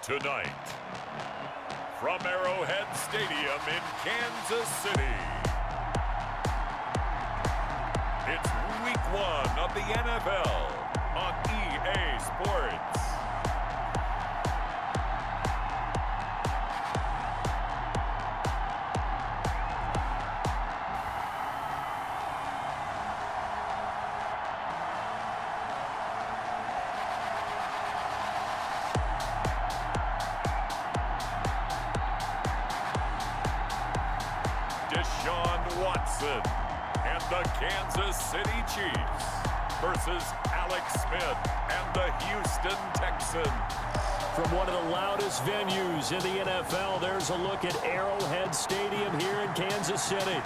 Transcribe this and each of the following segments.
Tonight, from Arrowhead Stadium in Kansas City, it's Week 1 of the NFL on EA Sports. Deshawn Watson and the Kansas City Chiefs versus Alex Smith and the Houston Texans. From one of the loudest venues in the NFL, there's a look at Arrowhead Stadium here in Kansas City.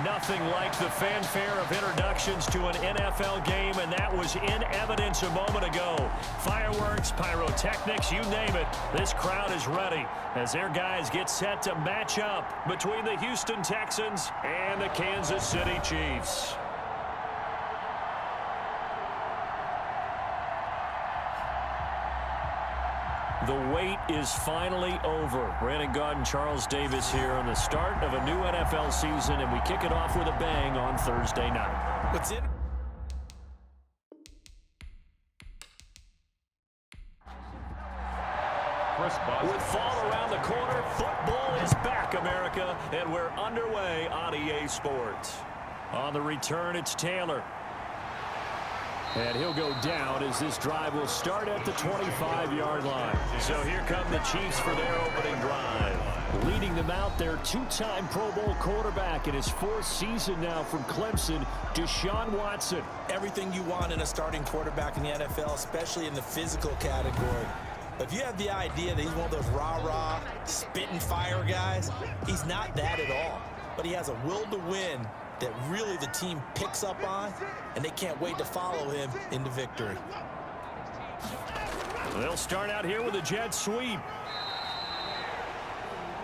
Nothing like the fanfare of introductions to an NFL game, and that was in evidence a moment ago. Fireworks, pyrotechnics, you name it. This crowd is ready as their guys get set to match up between the Houston Texans and the Kansas City Chiefs. The wait is finally over. Brandon Gaudin and Charles Davis here on the start of a new NFL season, and we kick it off with a bang on Thursday night. What's in? With fall around the corner, football is back, America, and we're underway on EA Sports. On the return, it's Taylor. And he'll go down as this drive will start at the 25-yard line. So here come the Chiefs for their opening drive. Leading them out, their two-time Pro Bowl quarterback in his fourth season now from Clemson, Deshawn Watson. Everything you want in a starting quarterback in the NFL, especially in the physical category. But if you have the idea that he's one of those rah-rah, spit and fire guys, he's not that at all. But he has a will to win that really the team picks up on, and they can't wait to follow him into victory. They'll start out here with a jet sweep.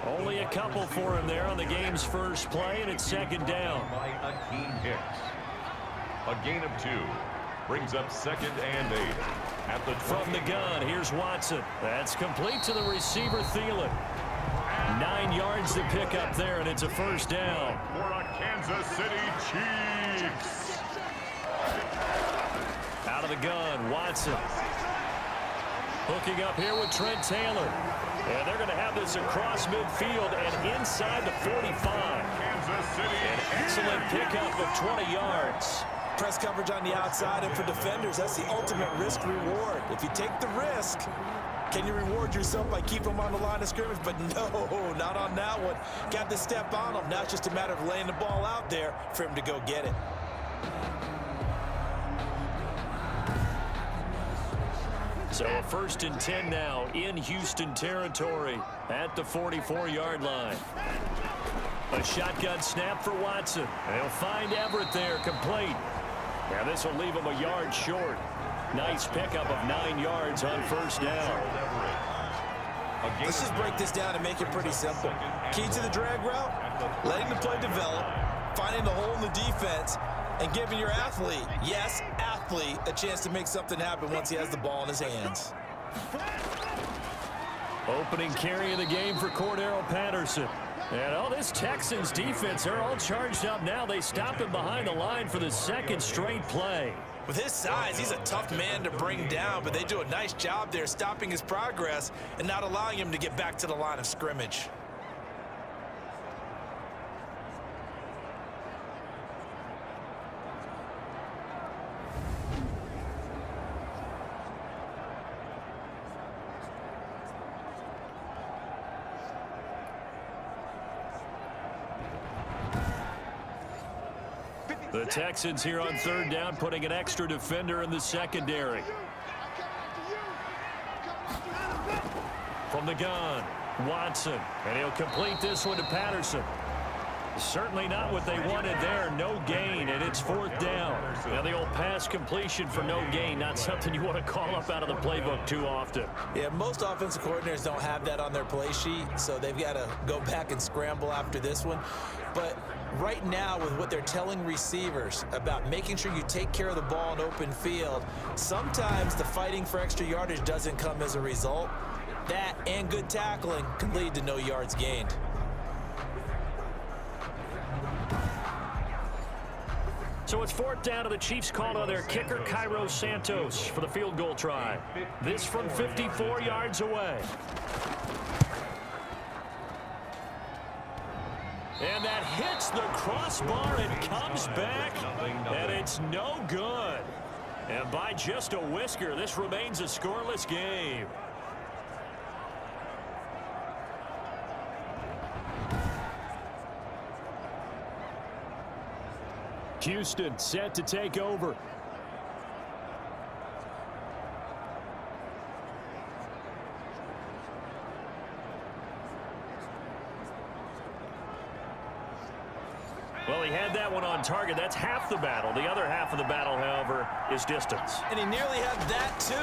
Only a couple for him there on the game's first play, and it's second down. A gain of 2 brings up 2nd and 8 at the 20. From the gun, here's Watson. That's complete to the receiver, Thielen. 9 yards to pick up there, and it's a first down. For a Kansas City Chiefs. Out of the gun, Watson. Hooking up here with Trent Taylor. And they're going to have this across midfield and inside the 45. Kansas City. An excellent pickup of 20 yards. Press coverage on the outside, and for defenders, that's the ultimate risk-reward. If you take the risk, can you reward yourself by keeping them on the line of scrimmage? But no, not on that one. Got to step on them. Now it's just a matter of laying the ball out there for him to go get it. So a 1st and 10 now in Houston territory at the 44-yard line. A shotgun snap for Watson. They'll find Everett there, complete. Now this will leave him a yard short. Nice pickup of 9 yards on first down. Let's just break this down and make it pretty simple. Key to the drag route, letting the play develop, finding the hole in the defense, and giving your athlete, yes, athlete, a chance to make something happen once he has the ball in his hands. Opening carry of the game for Cordero Patterson. And this Texans defense, they're all charged up now. They stop him behind the line for the 2nd straight play. With his size, he's a tough man to bring down, but they do a nice job there stopping his progress and not allowing him to get back to the line of scrimmage. The Texans here on 3rd down, putting an extra defender in the secondary. From the gun, Watson, and he'll complete this one to Patterson. Certainly not what they wanted there. No gain, and it's 4th down. Now the old pass completion for no gain, not something you want to call up out of the playbook too often. Yeah, most offensive coordinators don't have that on their play sheet, so they've got to go back and scramble after this one. But right now, with what they're telling receivers about making sure you take care of the ball in open field, sometimes the fighting for extra yardage doesn't come as a result. That and good tackling can lead to no yards gained. So it's 4th down, and the Chiefs called on their kicker, Cairo Santos, for the field goal try. This from 54 yards away. And that hits the crossbar and comes back, and it's no good. And by just a whisker, this remains a scoreless game. Houston set to take over. Well, he had that one on target. That's half the battle. The other half of the battle, however, is distance. And he nearly had that, too.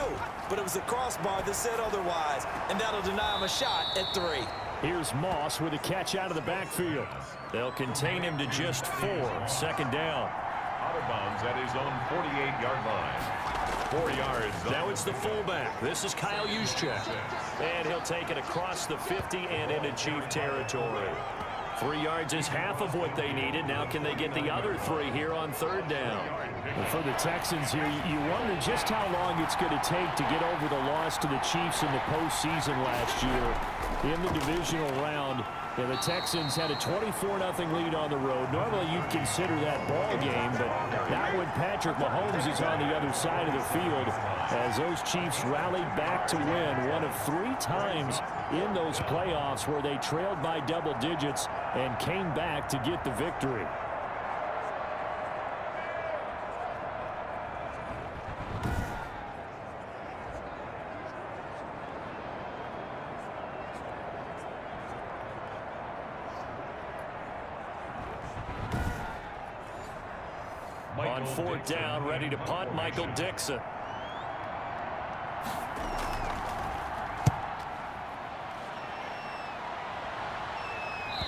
But it was the crossbar that said otherwise, and that'll deny him a shot at 3. Here's Moss with a catch out of the backfield. They'll contain him to just 4. 2nd down. Out of bounds at his own 48-yard line. 4 yards. Now it's the fullback. This is Kyle Juszczyk. And he'll take it across the 50 and into Chief territory. 3 yards is half of what they needed. Now can they get the other 3 here on 3rd down? And for the Texans here, you wonder just how long it's going to take to get over the loss to the Chiefs in the postseason last year in the divisional round. Yeah, the Texans had a 24-0 lead on the road. Normally you'd consider that ball game, but not when Patrick Mahomes is on the other side of the field, as those Chiefs rallied back to win one of 3 times in those playoffs where they trailed by double digits and came back to get the victory. On 4th down, ready to punt, Michael Dixon.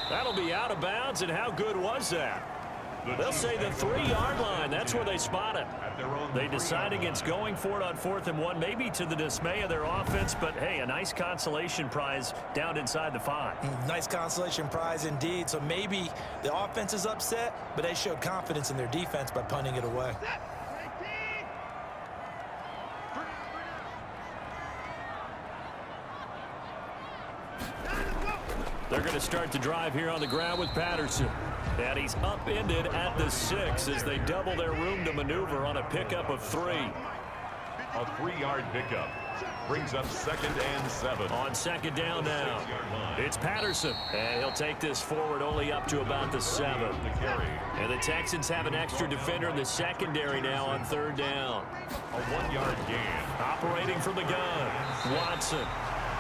That'll be out of bounds, and how good was that? They'll say the 3-yard line. That's where they spot it. They decide against going for it on 4th and 1, maybe to the dismay of their offense, but hey, a nice consolation prize down inside the 5. Nice consolation prize indeed. So maybe the offense is upset, but they showed confidence in their defense by punting it away. They're going to start the drive here on the ground with Patterson. And he's upended at the 6 as they double their room to maneuver on a pickup of 3. A 3-yard pickup brings up 2nd and 7. On 2nd down now, it's Patterson. And he'll take this forward only up to about the 7. And the Texans have an extra defender in the secondary now on 3rd down. A 1-yard gain. Operating from the gun, Watson.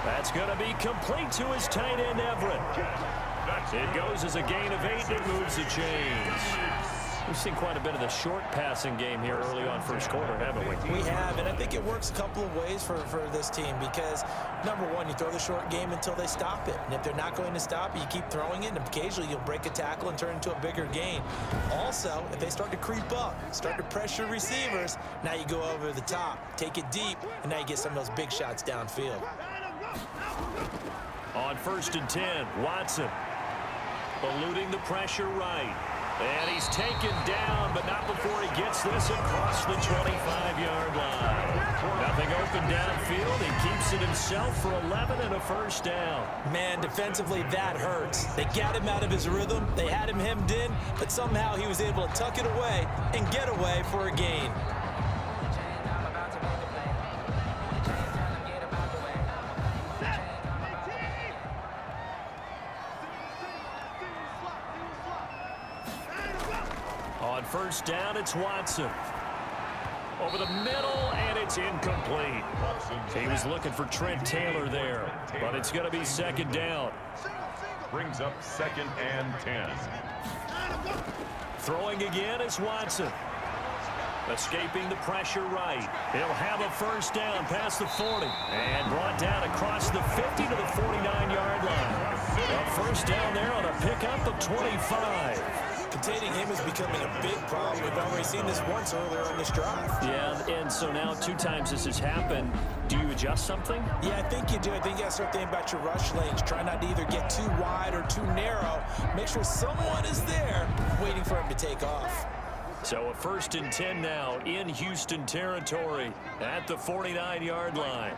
That's going to be complete to his tight end, Everett. It goes as a gain of 8, and it moves the chains. We've seen quite a bit of the short passing game here early on first quarter, haven't we? We have, and I think it works a couple of ways for this team because, number one, you throw the short game until they stop it. And if they're not going to stop it, you keep throwing it, and occasionally you'll break a tackle and turn into a bigger gain. Also, if they start to creep up, start to pressure receivers, now you go over the top, take it deep, and now you get some of those big shots downfield. On 1st and 10, Watson eluding the pressure right. And he's taken down, but not before he gets this across the 25-yard line. Nothing open downfield. He keeps it himself for 11 and a 1st down. Man, defensively, that hurts. They got him out of his rhythm. They had him hemmed in, but somehow he was able to tuck it away and get away for a gain. On 1st down, it's Watson. Over the middle, and it's incomplete. He was looking for Trent Taylor there, but it's going to be 2nd down. Brings up 2nd and 10. Throwing again is Watson. Escaping the pressure right. He'll have a 1st down past the 40. And brought down across the 50 to the 49-yard line. A 1st down there on a pickup of 25. Containing him is becoming a big problem. We've already seen this once earlier on this drive. Yeah, and so now 2 times this has happened. Do you adjust something? Yeah, I think you do. I think you got to start thinking about your rush lanes. Try not to either get too wide or too narrow. Make sure someone is there waiting for him to take off. So a 1st and 10 now in Houston territory at the 49-yard line.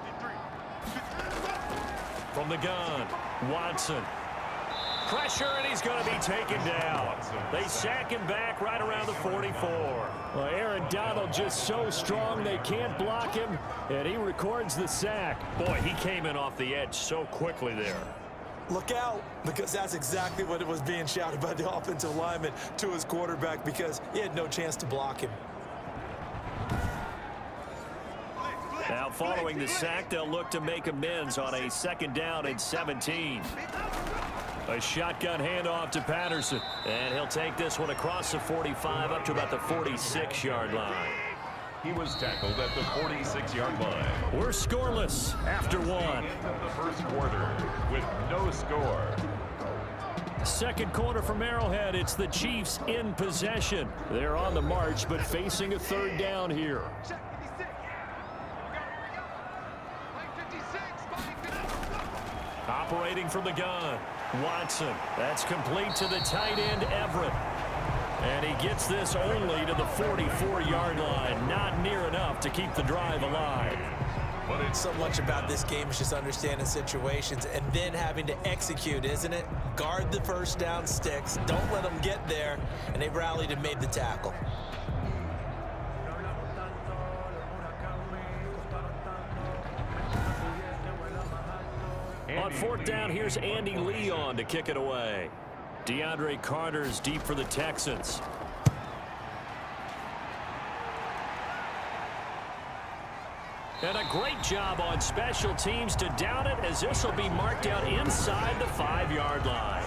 From the gun, Watson. Pressure, and he's going to be taken down. They sack him back right around the 44. Well, Aaron Donald just so strong they can't block him, and he records the sack. Boy, he came in off the edge so quickly there. Look out, because that's exactly what it was being shouted by the offensive lineman to his quarterback, because he had no chance to block him. Now following the sack, they'll look to make amends on a 2nd down and 17. A shotgun handoff to Patterson, and he'll take this one across the 45 up to about the 46-yard line. He was tackled at the 46-yard line. We're scoreless after 1. End of the 1st quarter with no score. 2nd quarter from Arrowhead. It's the Chiefs in possession. They're on the march, but facing a 3rd down here. Operating from the gun, Watson. That's complete to the tight end, Everett. And he gets this only to the 44-yard line. Not near enough to keep the drive alive. But so much about this game is just understanding situations and then having to execute, isn't it? Guard the 1st down sticks. Don't let them get there. And they rallied and made the tackle. On 4th down, here's Andy Leon to kick it away. DeAndre Carter's deep for the Texans. And a great job on special teams to down it, as this will be marked out inside the 5-yard line.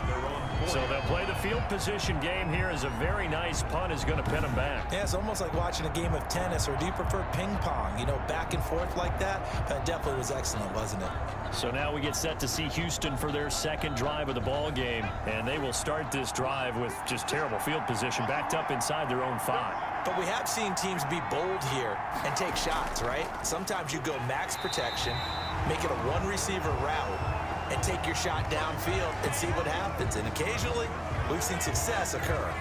So they'll play the field position game here, as a very nice punt is going to pin them back. Yeah, it's almost like watching a game of tennis, or do you prefer ping pong? You know, back and forth like that? That definitely was excellent, wasn't it? So now we get set to see Houston for their 2nd drive of the ball game, and they will start this drive with just terrible field position, backed up inside their own 5. But we have seen teams be bold here and take shots, right? Sometimes you go max protection, make it a 1-receiver route, and take your shot downfield and see what happens. And occasionally, we've seen success occur.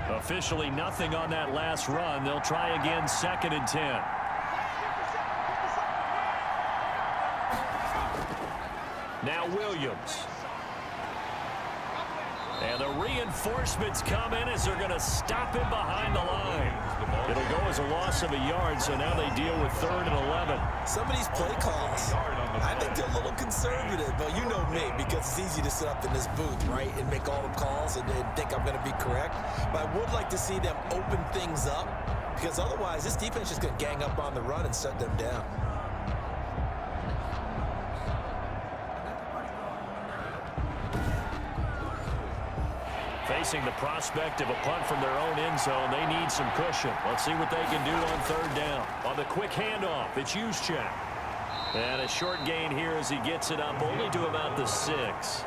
Officially nothing on that last run. They'll try again, 2nd and 10. Now Williams. And the reinforcements come in as they're going to stop him behind the line. It'll go as a loss of a yard, so now they deal with 3rd and 11. Some of these play calls, I think they're a little conservative, but you know me, because it's easy to sit up in this booth, right, and make all the calls and think I'm going to be correct. But I would like to see them open things up, because otherwise this defense is going to gang up on the run and shut them down. Facing the prospect of a punt from their own end zone, they need some cushion. Let's see what they can do on 3rd down. On the quick handoff, it's Juszczyk. And a short gain here as he gets it up only to about the 6.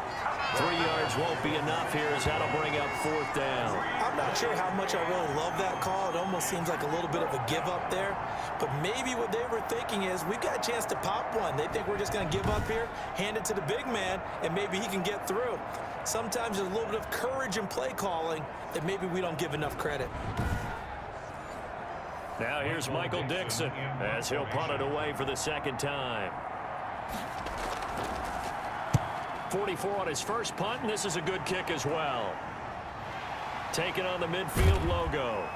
3 yards won't be enough here, as that'll bring up 4th down. I'm not sure how much I really love that call. It almost seems like a little bit of a give up there. But maybe what they were thinking is, we've got a chance to pop one. They think we're just going to give up here, hand it to the big man, and maybe he can get through. Sometimes there's a little bit of courage in play calling that maybe we don't give enough credit. Now here's Michael Dixon as he'll punt it away for the 2nd time. 44 on his first punt, and this is a good kick as well. Taken on the midfield logo.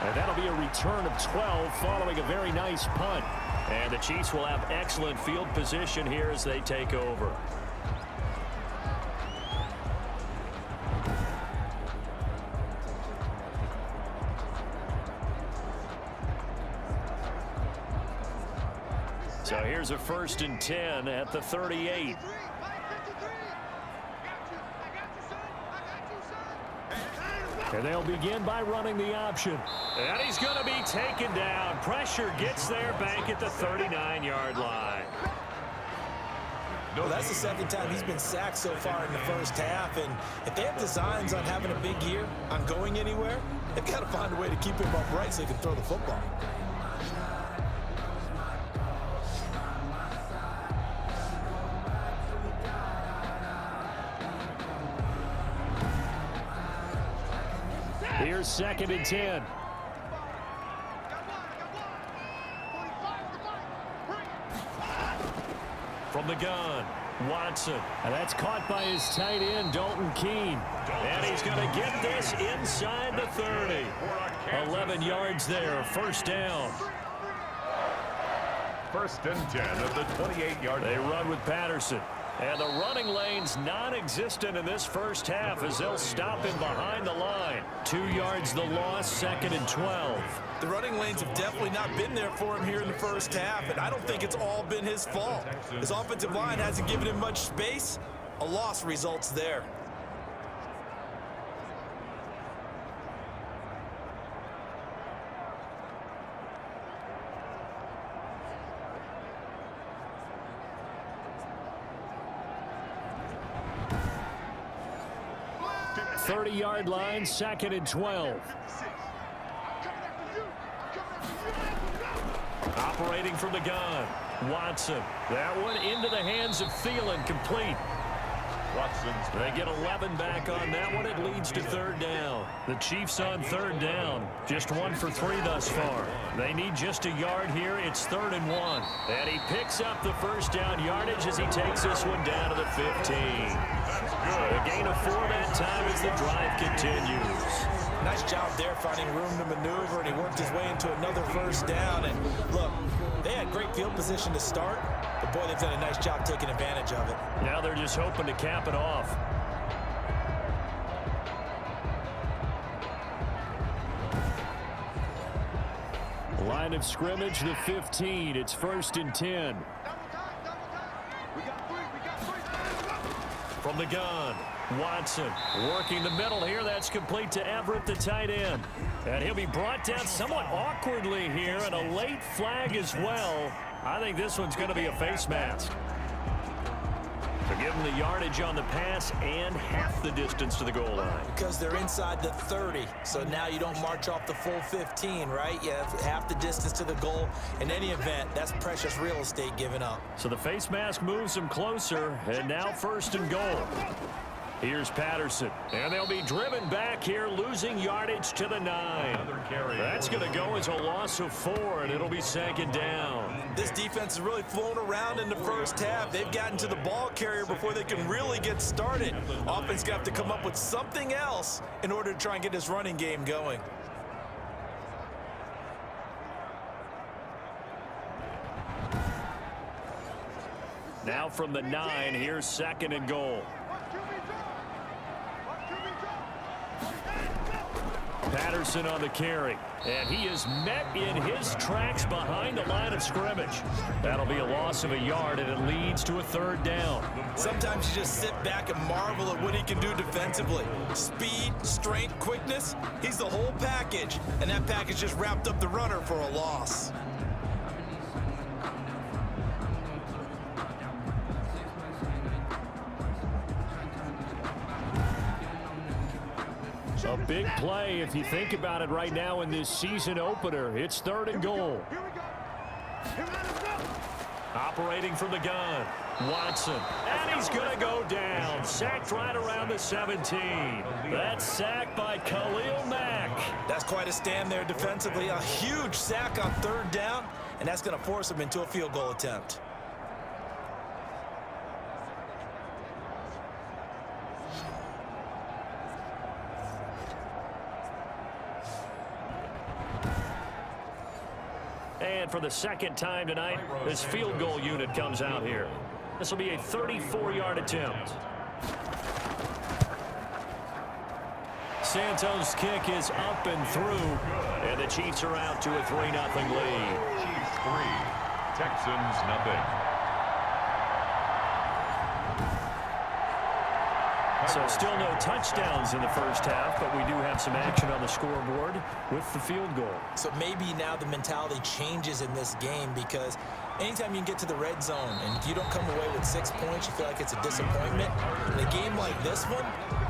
And that'll be a return of 12 following a very nice punt. And the Chiefs will have excellent field position here as they take over. So here's a 1st and 10 at the 38. And they'll begin by running the option. And he's going to be taken down. Pressure gets there back at the 39-yard line. Well, that's the second time he's been sacked so far in the first half. And if they have designs on having a big year, on going anywhere, they've got to find a way to keep him upright so he can throw the football. Here's 2nd and 10. From the gun, Watson. And that's caught by his tight end, Dalton Keene. And he's going to get this inside the 30. 11 yards there, first down. 1st and 10 of the 28-yard line. They run with Patterson. And the running lane's non-existent in this first half as they'll stop him behind the line. 2 yards the loss, 2nd and 12. The running lanes have definitely not been there for him here in the first half, and I don't think it's all been his fault. His offensive line hasn't given him much space. A loss results there. Thirty-yard line, 2nd and 12. Operating from the gun, Watson. That one into the hands of Thielen, complete. Watson's They get 11 back on that one. It leads to 3rd down. The Chiefs on 3rd down. Just 1 for 3 thus far. They need just a yard here. It's 3rd and 1. And he picks up the first down yardage as he takes this one down to the 15. A gain of 4 that time as the drive continues. Nice job there finding room to maneuver, and he worked his way into another first down. And look, they had great field position to start, but boy, they've done a nice job taking advantage of it. Now they're just hoping to cap it off. Line of scrimmage, the 15. It's 1st and 10. From the gun, Watson working the middle here. That's complete to Everett, the tight end. And he'll be brought down somewhat awkwardly here, and a late flag as well. I think this one's going to be a face mask. So give him the yardage on the pass and half the distance to the goal line. Because they're inside the 30, so now you don't march off the full 15, right? You have half the distance to the goal. In any event, that's precious real estate given up. So the face mask moves him closer, and now 1st and goal. Here's Patterson, and they'll be driven back here, losing yardage to the 9. That's going to go as a loss of 4, and it'll be 2nd down. This defense has really flown around in the first half. They've gotten to the ball carrier before they can really get started. Offense got to come up with something else in order to try and get this running game going. Now from the 9, here's 2nd and goal. Patterson on the carry, and he is met in his tracks behind the line of scrimmage. That'll be a loss of a yard, and it leads to a 3rd down. Sometimes you just sit back and marvel at what he can do defensively. Speed, strength, quickness, he's the whole package, and that package just wrapped up the runner for a loss. A big play if you think about it right now in this season opener. It's 3rd and goal. Operating from the gun, Watson, and he's going to go down. Sacked right around the 17. That's sacked by Khalil Mack. That's quite a stand there defensively. A huge sack on 3rd down, and that's going to force him into a field goal attempt. And for the 2nd time tonight, this field goal unit comes out here. This will be a 34-yard attempt. Santos' kick is up and through, and the Chiefs are out to a 3-0 lead. Chiefs 3, Texans 0. So still no touchdowns in the first half, but we do have some action on the scoreboard with the field goal. So maybe now the mentality changes in this game, because anytime you can get to the red zone and if you don't come away with 6 points, you feel like it's a disappointment. In a game like this one,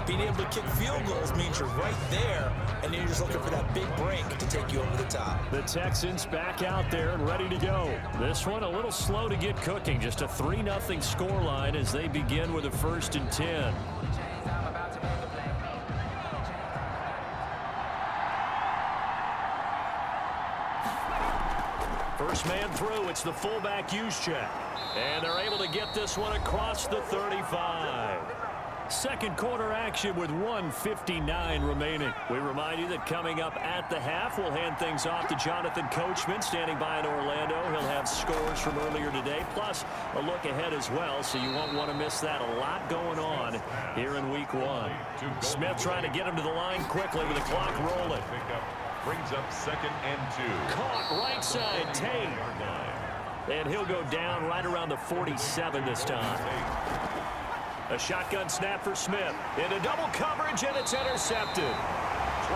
being able to kick field goals means you're right there, and then you're just looking for that big break to take you over the top. The Texans back out there and ready to go. This one a little slow to get cooking. Just a 3-0 scoreline as they begin with a 1st and 10. First man through, it's the fullback Juszczyk. And they're able to get this one across the 35. Second quarter action with 1:59 remaining. We remind you that coming up at the half, we'll hand things off to Jonathan Coachman standing by in Orlando. He'll have scores from earlier today, plus a look ahead as well, so you won't want to miss that. A lot going on here in week 1. Smith trying to get him to the line quickly with the clock rolling. Brings up 2nd and 2. Caught right side, Tate. And he'll go down right around the 47 this time. A shotgun snap for Smith. Into double coverage, and it's intercepted.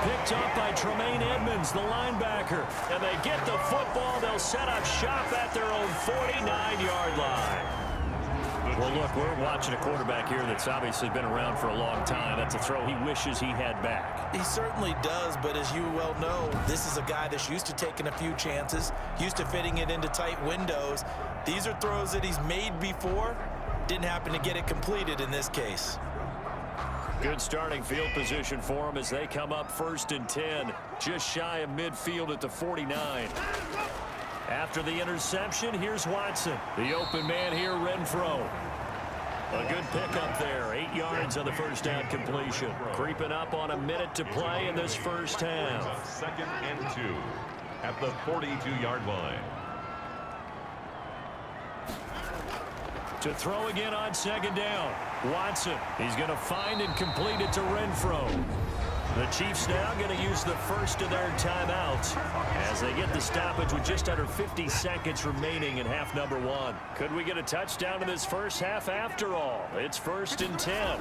Picked up by Tremaine Edmonds, the linebacker. And they get the football. They'll set up shop at their own 49-yard line. Well, look, we're watching a quarterback here that's obviously been around for a long time. That's a throw he wishes he had back. He certainly does, but as you well know, this is a guy that's used to taking a few chances, used to fitting it into tight windows. These are throws that he's made before. Didn't happen to get it completed in this case. Good starting field position for him as they come up 1st and 10. Just shy of midfield at the 49. After the interception, here's Watson. The open man here, Renfro. A good pickup there. 8 yards on the first down completion. Creeping up on a minute to play in this first half. 2nd and 2 at the 42-yard line. To throw again on 2nd down. Watson. He's going to find and complete it to Renfro. The Chiefs now going to use the first of their timeouts as they get the stoppage with just under 50 seconds remaining in half number 1. Could we get a touchdown in this first half after all? It's 1st and 10.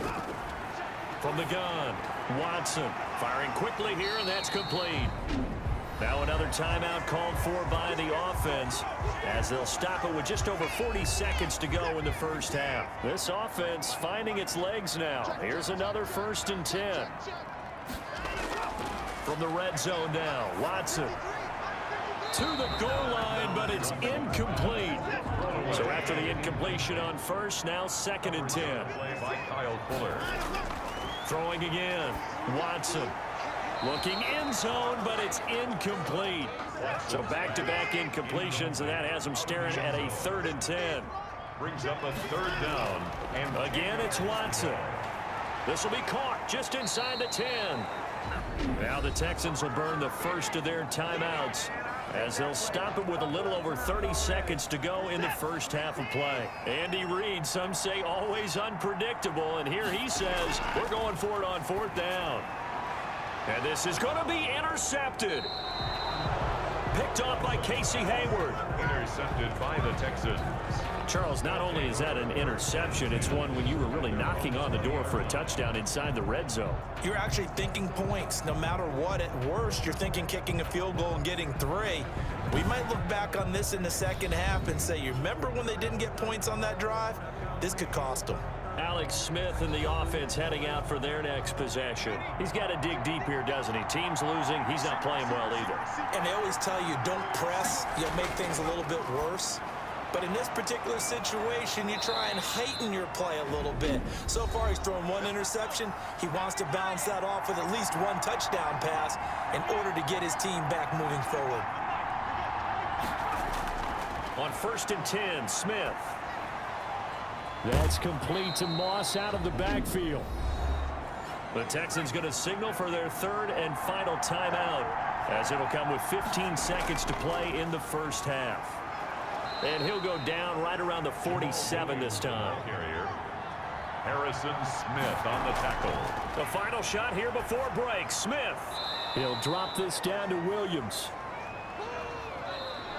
From the gun, Watson firing quickly here, and that's complete. Now another timeout called for by the offense as they'll stop it with just over 40 seconds to go in the first half. This offense finding its legs now. Here's another 1st and 10. From the red zone now, Watson to the goal line, but it's incomplete. So after the incompletion on first, now 2nd and 10. By Kyle Fuller. Throwing again, Watson. Looking end zone, but it's incomplete. So back-to-back incompletions, and that has him staring at a 3rd and 10. Brings up a 3rd down. And again, it's Watson. This will be caught just inside the 10. Now the Texans will burn the first of their timeouts as they'll stop it with a little over 30 seconds to go in the first half of play. Andy Reid, some say always unpredictable, and here he says we're going for it on 4th down. And this is going to be intercepted. Picked off by Casey Hayward. Intercepted by the Texans. Charles, not only is that an interception, it's one when you were really knocking on the door for a touchdown inside the red zone. You're actually thinking points. No matter what, at worst, you're thinking kicking a field goal and getting 3. We might look back on this in the second half and say, you remember when they didn't get points on that drive? This could cost them. Alex Smith and the offense heading out for their next possession. He's got to dig deep here, doesn't he? Team's losing. He's not playing well either. And they always tell you, don't press. You'll make things a little bit worse. But in this particular situation, you try and heighten your play a little bit. So far, he's thrown 1 interception. He wants to balance that off with at least 1 touchdown pass in order to get his team back moving forward. On 1st and 10, Smith. That's complete to Moss out of the backfield. The Texans going to signal for their 3rd and final timeout as it'll come with 15 seconds to play in the first half. And he'll go down right around the 47 this time. Harrison Smith on the tackle. The final shot here before break. Smith. He'll drop this down to Williams.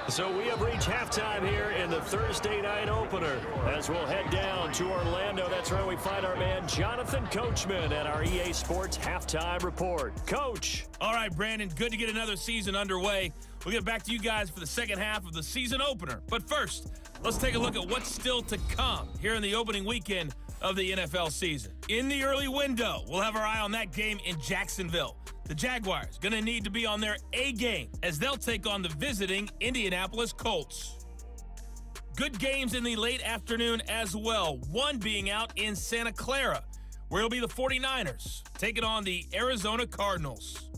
So we have reached halftime here in the Thursday night opener as we'll head down to Orlando. That's where we find our man Jonathan Coachman at our EA Sports Halftime Report. Coach. All right, Brandon, good to get another season underway. We'll get back to you guys for the second half of the season opener. But first, let's take a look at what's still to come here in the opening weekend of the NFL season. In the early window, we'll have our eye on that game in Jacksonville. The Jaguars going to need to be on their A game as they'll take on the visiting Indianapolis Colts. Good games in the late afternoon as well, one being out in Santa Clara, where it'll be the 49ers taking on the Arizona Cardinals.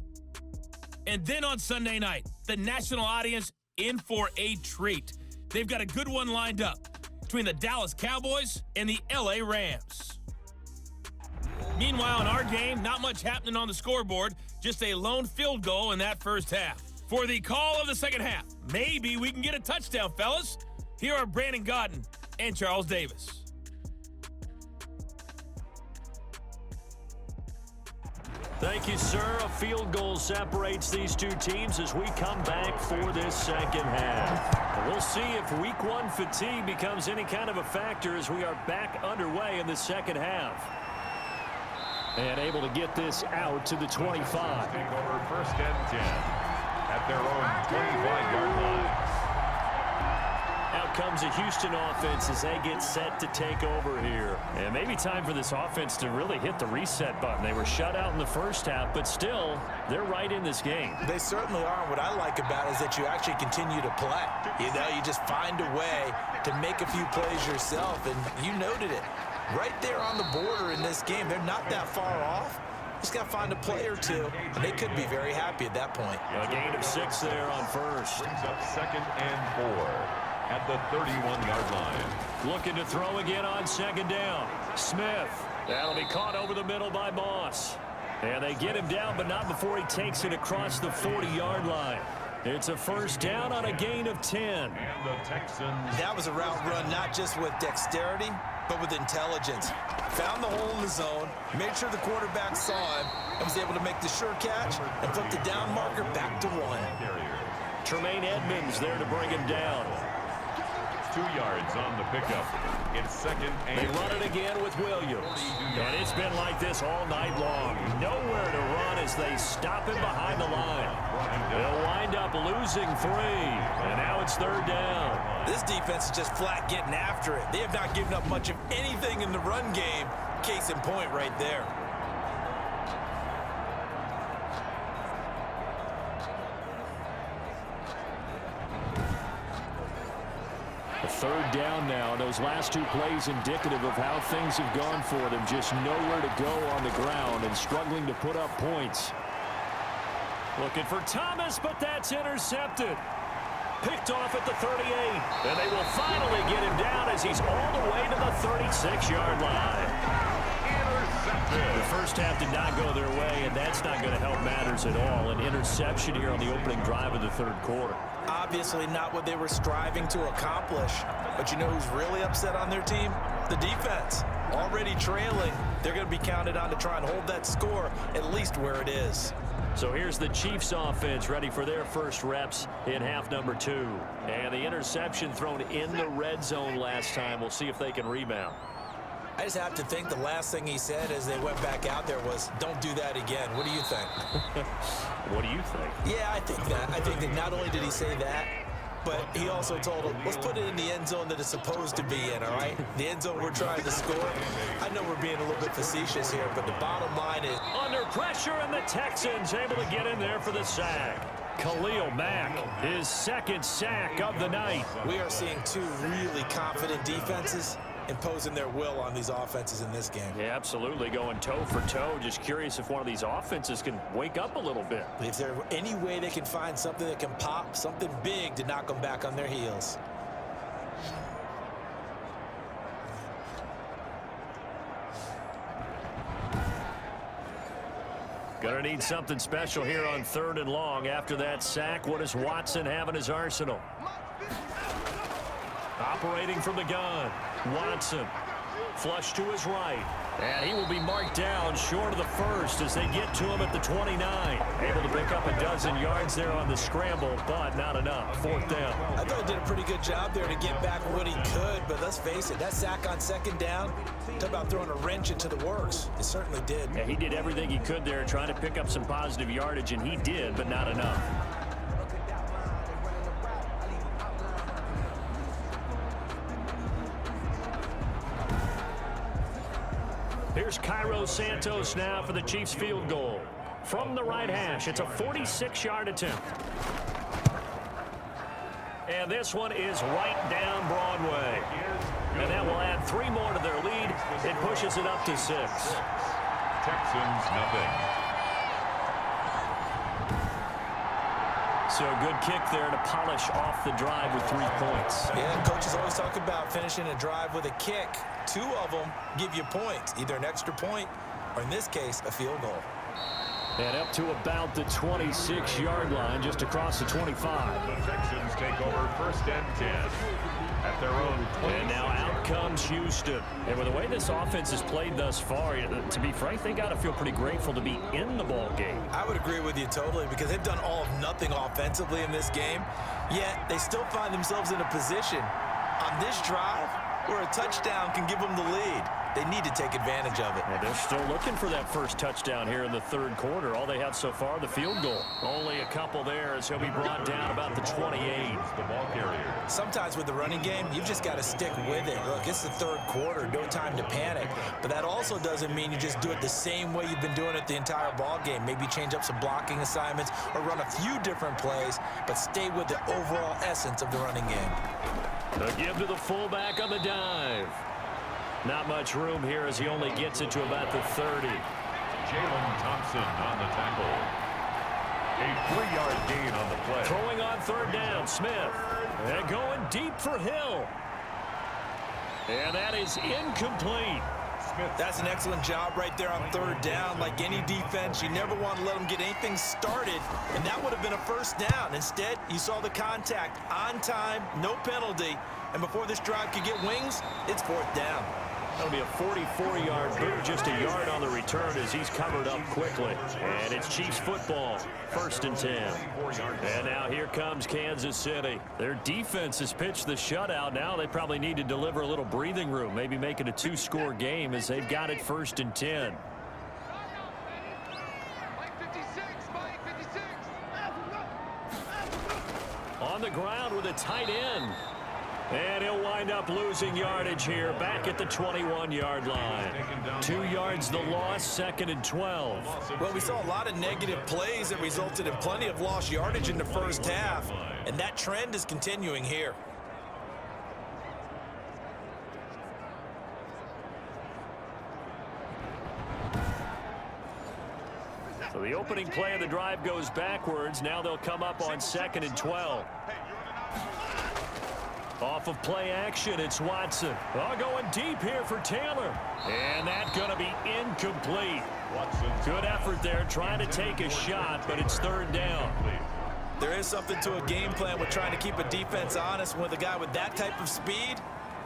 And then on Sunday night, the national audience in for a treat. They've got a good one lined up between the Dallas Cowboys and the LA Rams. Meanwhile, in our game, not much happening on the scoreboard, just a lone field goal in that first half. For the call of the second half, maybe we can get a touchdown, fellas. Here are Brandon Godden and Charles Davis. Thank you, sir. A field goal separates these two teams as we come back for this second half. We'll see if week one fatigue becomes any kind of a factor as we are back underway in the second half. And able to get this out to the 25. Take over first and 10 at their own 25-yard line. Out comes the Houston offense as they get set to take over here. And maybe time for this offense to really hit the reset button. They were shut out in the first half, but still, they're right in this game. They certainly are. What I like about it is that you actually continue to play. You know, you just find a way to make a few plays yourself, and you noted it. Right there on the border in this game, they're not that far off. Just got to find a play or two, and they could be very happy at that point. A gain of 6 there on first. Brings up second and 4 at the 31-yard line. Looking to throw again on second down. Smith. That'll be caught over the middle by Moss. And they get him down, but not before he takes it across the 40-yard line. It's a first down on a gain of 10. And the Texans. That was a route run not just with dexterity, but with intelligence. Found the hole in the zone, made sure the quarterback saw him, and was able to make the sure catch and put the down marker back to 1. Tremaine Edmonds there to bring him down. 2 yards on the pickup. It's second and They run it again with Williams. And it's been like this all night long. Nowhere to run as they stop him behind the line. They'll wind up losing 3. And now it's third down. This defense is just flat getting after it. They have not given up much of anything in the run game. Case in point right there. Third down now. Those last 2 plays indicative of how things have gone for them. Just nowhere to go on the ground and struggling to put up points. Looking for Thomas, but that's intercepted. Picked off at the 38. And they will finally get him down as he's all the way to the 36-yard line. The first half did not go their way, and that's not going to help matters at all. An interception here on the opening drive of the third quarter. Obviously not what they were striving to accomplish. But you know who's really upset on their team? The defense. Already trailing. They're going to be counted on to try and hold that score at least where it is. So here's the Chiefs offense ready for their first reps in half number 2. And the interception thrown in the red zone last time. We'll see if they can rebound. I just have to think the last thing he said as they went back out there was, don't do that again. What do you think? What do you think? Yeah, I think that. I think that not only did he say that, but he also told him, let's put it in the end zone that it's supposed to be in, all right? The end zone we're trying to score. I know we're being a little bit facetious here, but the bottom line is... Under pressure, and the Texans able to get in there for the sack. Khalil Mack, his second sack of the night. We are seeing 2 really confident defenses imposing their will on these offenses in this game. Yeah, absolutely, going toe for toe. Just curious if one of these offenses can wake up a little bit. If there's any way they can find something that can pop, something big to knock them back on their heels. Gonna need something special here on 3rd and long. After that sack, what does Watson have in his arsenal? Operating from the gun, Watson. Flush to his right. And he will be marked down short of the first as they get to him at the 29. Able to pick up a dozen yards there on the scramble, but not enough. Fourth down. I thought he did a pretty good job there to get back what he could, but let's face it, that sack on second down, talk about throwing a wrench into the works. It certainly did. Yeah, he did everything he could there trying to pick up some positive yardage, and he did, but not enough. Here's Cairo Santos now for the Chiefs field goal. From the right hash, it's a 46-yard attempt. And this one is right down Broadway. And that will add 3 more to their lead. It pushes it up to 6. Texans nothing. So a good kick there to polish off the drive with 3 points. Yeah, coaches always talk about finishing a drive with a kick. 2 of them give you points, either an extra point or, in this case, a field goal. And up to about the 26-yard line, just across the 25. The Texans take over 1st and 10 at their own 20. And now out comes Houston. And with the way this offense has played thus far, to be frank, they got to feel pretty grateful to be in the ball game. I would agree with you totally because they've done all of nothing offensively in this game, yet they still find themselves in a position on this drive where a touchdown can give them the lead. They need to take advantage of it. And they're still looking for that first touchdown here in the 3rd quarter. All they have so far, the field goal. Only a couple there as he'll be brought down about the 28. The ball carrier. Sometimes with the running game, you've just got to stick with it. Look, it's the 3rd quarter, no time to panic. But that also doesn't mean you just do it the same way you've been doing it the entire ball game. Maybe change up some blocking assignments or run a few different plays, but stay with the overall essence of the running game. A give to the fullback on the dive. Not much room here as he only gets it to about the 30. Jalen Thompson on the tackle. A 3-yard gain on the play. Throwing on 3rd down, Smith. And going deep for Hill. And that is incomplete. That's an excellent job right there on 3rd down. Like any defense, you never want to let them get anything started, and that would have been a 1st down. Instead, you saw the contact on time, no penalty, and before this drive could get wings, it's 4th down. That'll be a 44-yard boot, just a yard on the return as he's covered up quickly. And it's Chiefs football, 1st and 10. And now here comes Kansas City. Their defense has pitched the shutout. Now they probably need to deliver a little breathing room, maybe make it a 2-score game as they've got it 1st and 10. On the ground with a tight end. And he'll wind up losing yardage here back at the 21-yard line. 2 yards the loss, 2nd and 12. Well, we saw a lot of negative plays that resulted in plenty of lost yardage in the 1st half, and that trend is continuing here. So the opening play of the drive goes backwards. Now they'll come up on 2nd and 12. Off of play action, it's Watson. Going deep here for Taylor. And that's going to be incomplete. Good effort there, trying to take a shot, but it's 3rd down. There is something to a game plan with trying to keep a defense honest. With a guy with that type of speed,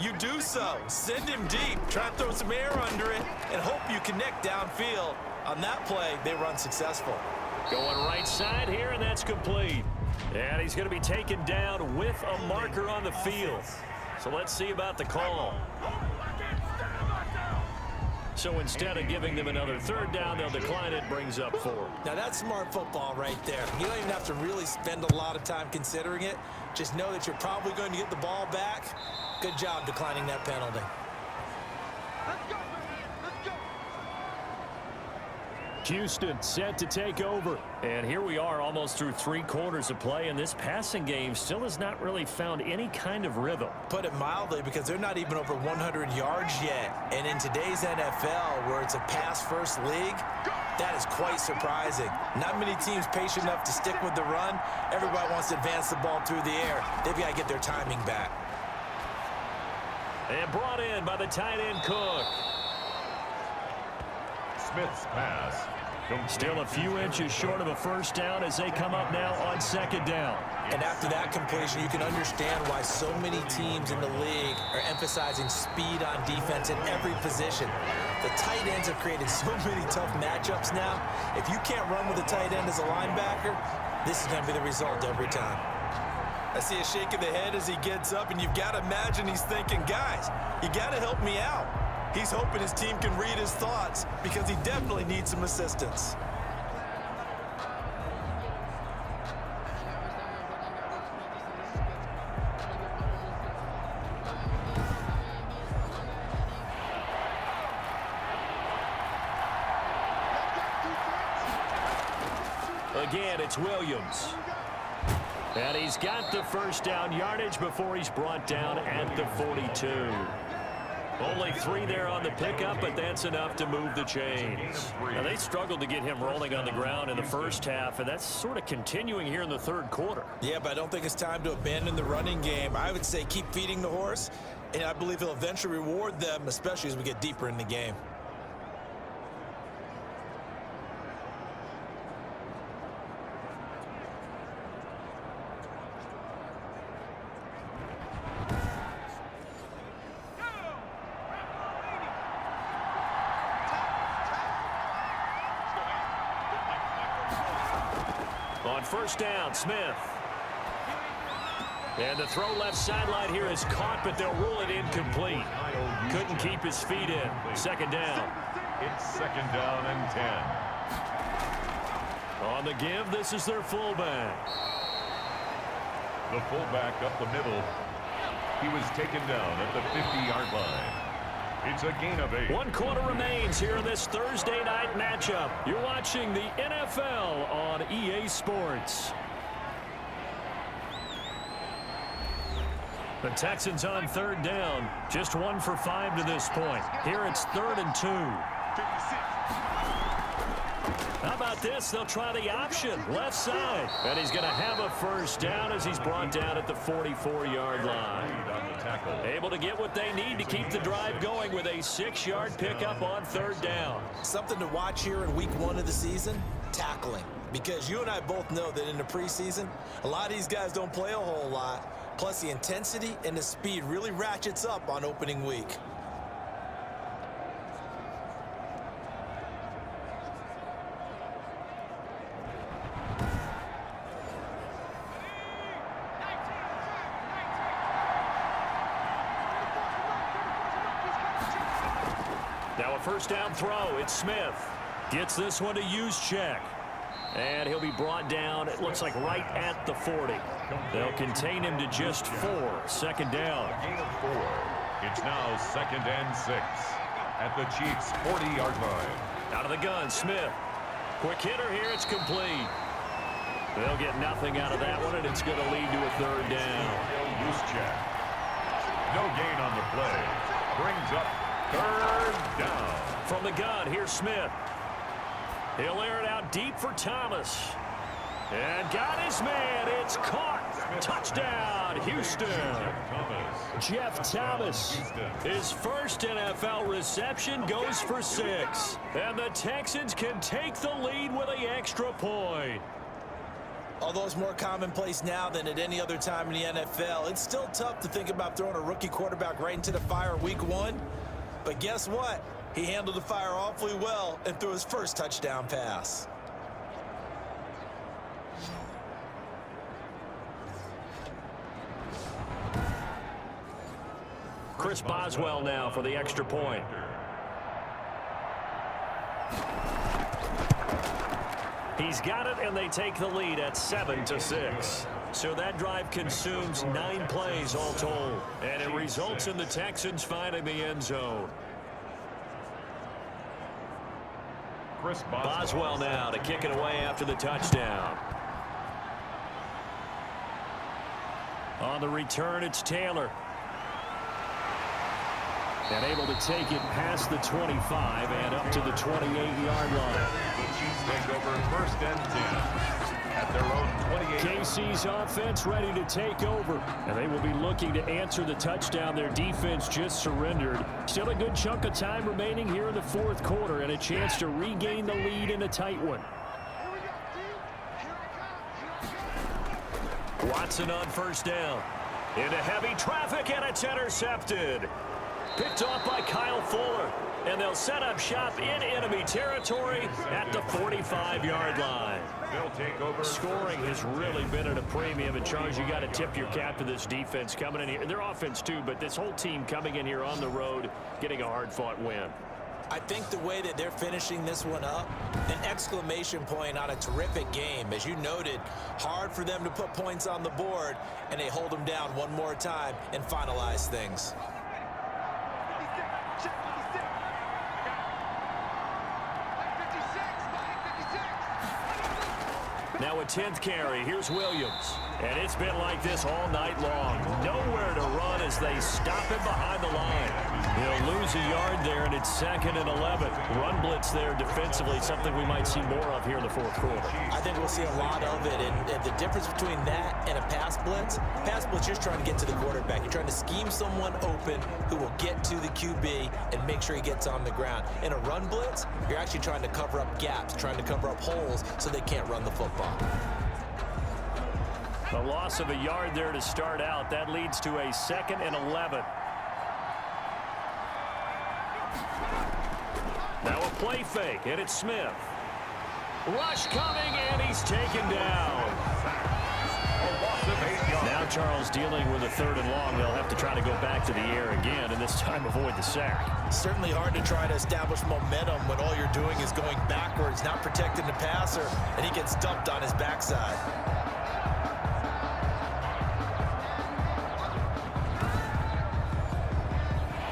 you do so. Send him deep, try to throw some air under it, and hope you connect downfield. On that play, they run successful. Going right side here, and that's complete. And he's going to be taken down with a marker on the field. So let's see about the call. So instead of giving them another 3rd down, they'll decline it, brings up 4. Now that's smart football right there. You don't even have to really spend a lot of time considering it. Just know that you're probably going to get the ball back. Good job declining that penalty. Houston set to take over. And here we are almost through 3 quarters of play, and this passing game still has not really found any kind of rhythm. Put it mildly, because they're not even over 100 yards yet. And in today's NFL, where it's a pass-first league, that is quite surprising. Not many teams patient enough to stick with the run. Everybody wants to advance the ball through the air. They've got to get their timing back. And brought in by the tight end Cook. Smith's pass Still a few inches short of a first down as they come up now on second down. And after that completion, you can understand why so many teams in the league are emphasizing speed on defense in every position. The tight ends have created so many tough matchups now. If you can't run with a tight end as a linebacker, this is going to be the result every time. I see a shake of the head as he gets up, and you've got to imagine he's thinking, guys, you got to help me out. He's hoping his team can read his thoughts because he definitely needs some assistance. Again, it's Williams. And he's got the first down yardage before he's brought down at the 42. Only 3 there on the pickup, but that's enough to move the chains. Now, they struggled to get him rolling on the ground in the first half, and that's sort of continuing here in the third quarter. Yeah, but I don't think it's time to abandon the running game. I would say keep feeding the horse, and I believe he'll eventually reward them, especially as we get deeper in the game. On first down, Smith. And the throw left sideline here is caught, but they'll rule it incomplete. Couldn't keep his feet in. Second down. It's second down and 10. On the give, this is their fullback. The fullback up the middle. He was taken down at the 50-yard line. It's a gain of 8. 1 quarter remains here in this Thursday night matchup. You're watching the NFL on EA Sports. The Texans on third down. Just 1 for 5 to this point. Here it's 3rd and 2. How about this? They'll try the option. Left side. And he's going to have a first down as he's brought down at the 44-yard line. Able to get what they need to keep the drive going with a 6-yard pickup on third down. Something to watch here in week 1 of the season, tackling. Because you and I both know that in the preseason, a lot of these guys don't play a whole lot. Plus, the intensity and the speed really ratchets up on opening week. Now a first down throw. It's Smith. Gets this one to use check. And he'll be brought down, it looks like right at the 40. They'll contain him to just 4. Second down. Gain of 4. It's now second and 6 at the Chiefs' 40-yard line. Out of the gun, Smith. Quick hitter here, it's complete. They'll get nothing out of that one, and it's going to lead to a third down. Use check. No gain on the play. Brings up third down. From the gun, here's Smith. He'll air it out deep for Thomas. And got his man. It's caught. Touchdown, Houston. Jeff Thomas. His first NFL reception goes for 6. And the Texans can take the lead with an extra point. Although it's more commonplace now than at any other time in the NFL, it's still tough to think about throwing a rookie quarterback right into the fire week 1. But guess what? He handled the fire awfully well and threw his first touchdown pass. Chris Boswell now for the extra point. He's got it, and they take the lead at 7-6. So that drive consumes 9 plays all told, and it results in the Texans finding the end zone. Chris Boswell now to kick it away after the touchdown. On the return, it's Taylor. And able to take it past the 25 and up to the 28-yard line. The Chiefs take over first and 10. at their own 28. KC's offense ready to take over, and they will be looking to answer the touchdown their defense just surrendered. Still a good chunk of time remaining here in the fourth quarter and a chance to regain the lead in a tight one. Watson on first down. Into heavy traffic, and it's intercepted. Picked off by Kyle Fuller. And they'll set up shop in enemy territory at the 45-yard line. They'll take over. Scoring has really been at a premium. And, Charles, you got to tip your cap to this defense coming in here. Their offense, too, but this whole team coming in here on the road, getting a hard-fought win. I think the way that they're finishing this one up, an exclamation point on a terrific game. As you noted, hard for them to put points on the board, and they hold them down one more time and finalize things. Now a 10th carry. Here's Williams. And it's been like this all night long. Nowhere to run as they stop him behind the line. He'll lose a yard there, and it's 2nd and 11. Run blitz there defensively, something we might see more of here in the fourth quarter. I think we'll see a lot of it, and the difference between that and a pass blitz just trying to get to the quarterback. You're trying to scheme someone open who will get to the QB and make sure he gets on the ground. In a run blitz, you're actually trying to cover up gaps, trying to cover up holes so they can't run the football. A loss of a yard there to start out. That leads to a 2nd and 11. Now a play fake, and it's Smith. Rush coming, and he's taken down. Now Charles dealing with a 3rd and long. They'll have to try to go back to the air again, and this time avoid the sack. Certainly hard to try to establish momentum when all you're doing is going backwards, not protecting the passer, and he gets dumped on his backside.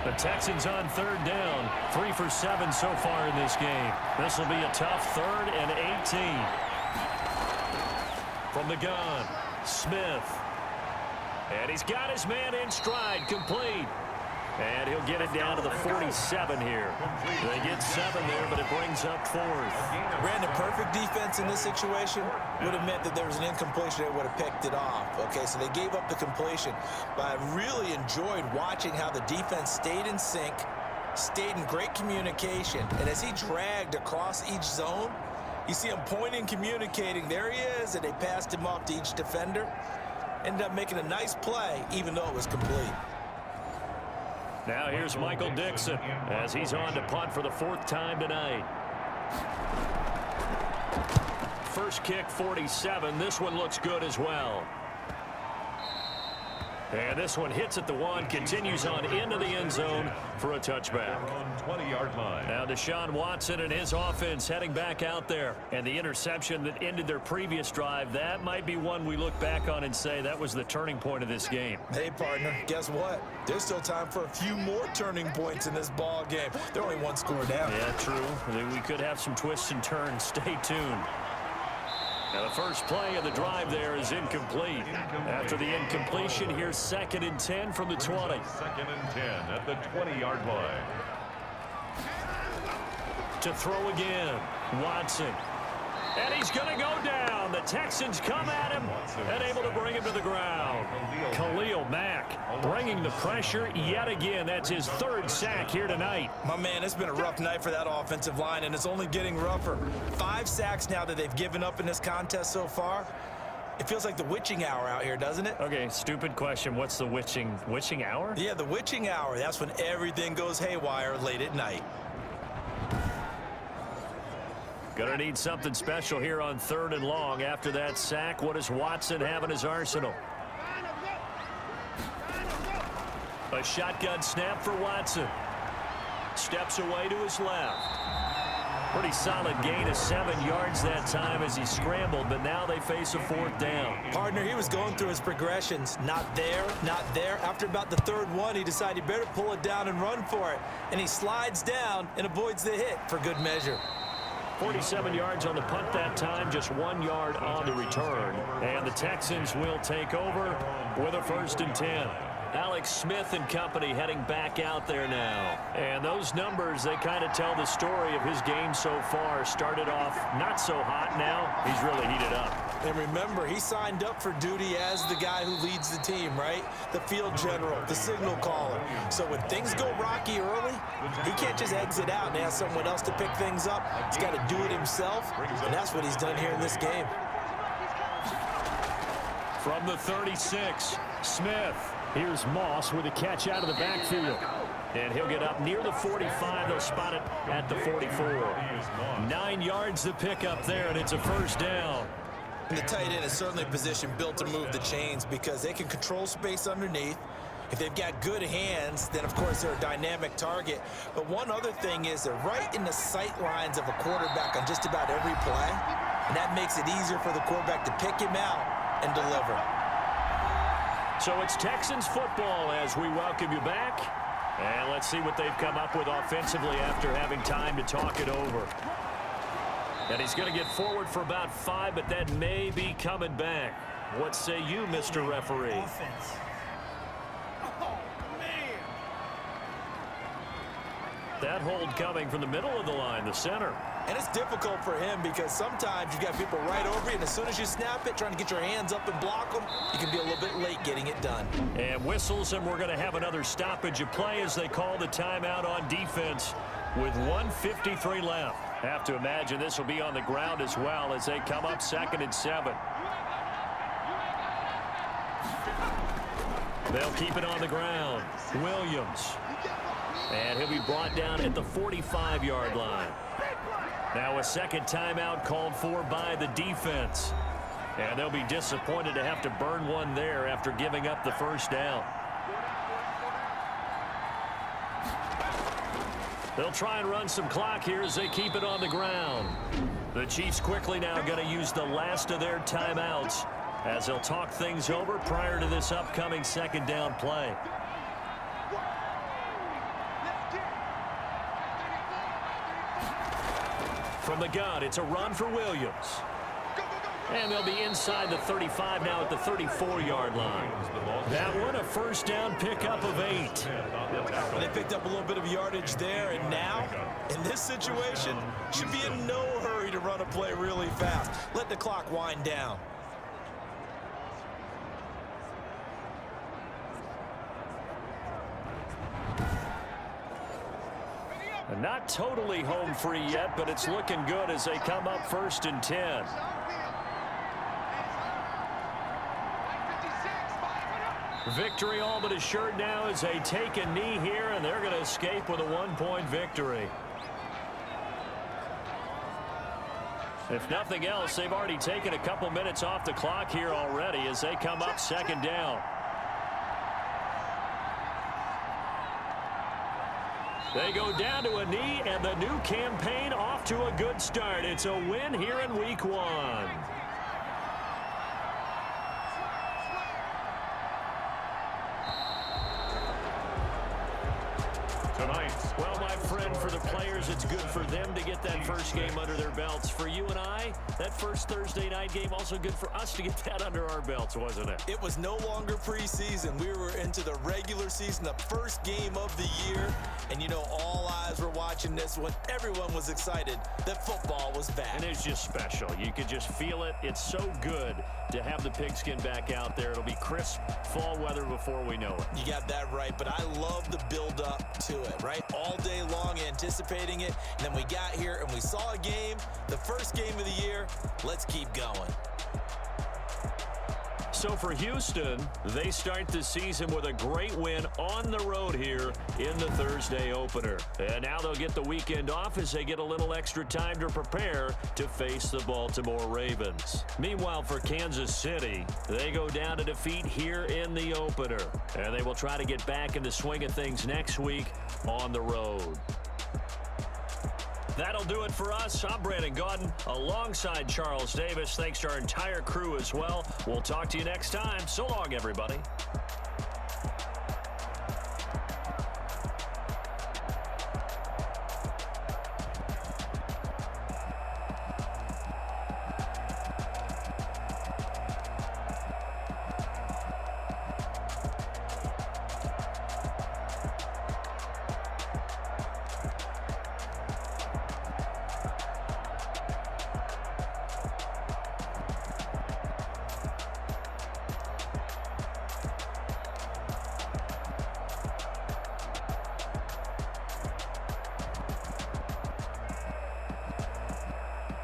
The Texans on 3rd down. 3 for 7 so far in this game. This will be a tough 3rd and 18. From the gun, Smith. And he's got his man in stride, complete. And he'll get it down to the 47 here. They get 7 there, but it brings up 4th. Brandon, perfect defense in this situation would have meant that there was an incompletion that would have picked it off. Okay, so they gave up the completion. But I really enjoyed watching how the defense stayed in sync, stayed in great communication. And as he dragged across each zone, you see him pointing, communicating. There he is, and they passed him off to each defender. Ended up making a nice play, even though it was complete. Now here's Michael Dixon as he's on to punt for the 4th time tonight. First kick, 47. This one looks good as well. And this one hits at the 1, continues on into the end zone for a touchback. On 20-yard line. Now Deshawn Watson and his offense heading back out there. And the interception that ended their previous drive, that might be one we look back on and say that was the turning point of this game. Hey, partner, guess what? There's still time for a few more turning points in this ball game. They're only 1 score down. Yeah, true. We could have some twists and turns. Stay tuned. Now the first play of the drive there is incomplete. After the incompletion, here's 2nd and 10 from the 20. 2nd and 10 at the 20-yard line. To throw again, Watson. And he's going to go down. The Texans come at him and able to bring him to the ground. Khalil Mack bringing the pressure yet again. That's his 3rd sack here tonight. My man, it's been a rough night for that offensive line, and it's only getting rougher. 5 sacks now that they've given up in this contest so far. It feels like the witching hour out here, doesn't it? Okay, stupid question. What's the witching hour? Yeah, the witching hour. That's when everything goes haywire late at night. Gonna need something special here on 3rd and long. After that sack, what does Watson have in his arsenal? A shotgun snap for Watson. Steps away to his left. Pretty solid gain of 7 yards that time as he scrambled, but now they face a 4th down. Partner, he was going through his progressions. Not there, not there. After about the 3rd one, he decided he better pull it down and run for it. And he slides down and avoids the hit for good measure. 47 yards on the punt that time, just 1 yard on the return. And the Texans will take over with a 1st and 10. Alex Smith and company heading back out there now. And those numbers, they kind of tell the story of his game so far. Started off not so hot. Now he's really heated up. And remember, he signed up for duty as the guy who leads the team, right? The field general, the signal caller. So when things go rocky early, he can't just exit out and ask someone else to pick things up. He's got to do it himself, and that's what he's done here in this game. From the 36, Smith. Here's Moss with a catch out of the backfield. And he'll get up near the 45. They'll spot it at the 44. 9 yards to pick up there, and it's a first down. And the tight end is certainly a position built to move the chains because they can control space underneath. If they've got good hands, then, of course, they're a dynamic target. But one other thing is they're right in the sight lines of a quarterback on just about every play, and that makes it easier for the quarterback to pick him out and deliver. So it's Texans football as we welcome you back. And let's see what they've come up with offensively after having time to talk it over. And he's going to get forward for about 5, but that may be coming back. What say you, Mr. Referee? Offense. That hold coming from the middle of the line, the center. And it's difficult for him because sometimes you've got people right over you, and as soon as you snap it, trying to get your hands up and block them, you can be a little bit late getting it done. And whistles, and we're going to have another stoppage of play as they call the timeout on defense with 1:53 left. Have to imagine this will be on the ground as well as they come up 2nd and 7. They'll keep it on the ground. Williams. And he'll be brought down at the 45-yard line. Now a second timeout called for by the defense. And they'll be disappointed to have to burn one there after giving up the first down. They'll try and run some clock here as they keep it on the ground. The Chiefs quickly now going to use the last of their timeouts as they'll talk things over prior to this upcoming second down play. From the gun, it's a run for Williams. And they'll be inside the 35 now at the 34-yard line. That one, a first down pickup of 8. They picked up a little bit of yardage there, and now, in this situation, should be in no hurry to run a play really fast. Let the clock wind down. Not totally home free yet, but it's looking good as they come up 1st and 10. Victory all but assured now as they take a knee here, and they're going to escape with a 1-point victory. If nothing else, they've already taken a couple minutes off the clock here already as they come up 2nd down. They go down to a knee, and the new campaign off to a good start. It's a win here in Week 1. Tonight. Well, my friend, for the players, it's good for them to get that first game under their belts. For you and I, that first Thursday night game, also good for us to get that under our belts, wasn't it? It was no longer preseason. We were into the regular season, the first game of the year. And, you know, all eyes were watching this when everyone was excited that football was back. And it's just special. You could just feel it. It's so good to have the pigskin back out there. It'll be crisp fall weather before we know it. You got that right, but I love the build-up to it, right? All day long anticipating it, and then we got here and we saw a game, the first game of the year. Let's keep going. So for Houston, they start the season with a great win on the road here in the Thursday opener. And now they'll get the weekend off as they get a little extra time to prepare to face the Baltimore Ravens. Meanwhile, for Kansas City, they go down to defeat here in the opener. And they will try to get back in the swing of things next week on the road. That'll do it for us. I'm Brandon Gaudin alongside Charles Davis. Thanks to our entire crew as well. We'll talk to you next time. So long, everybody.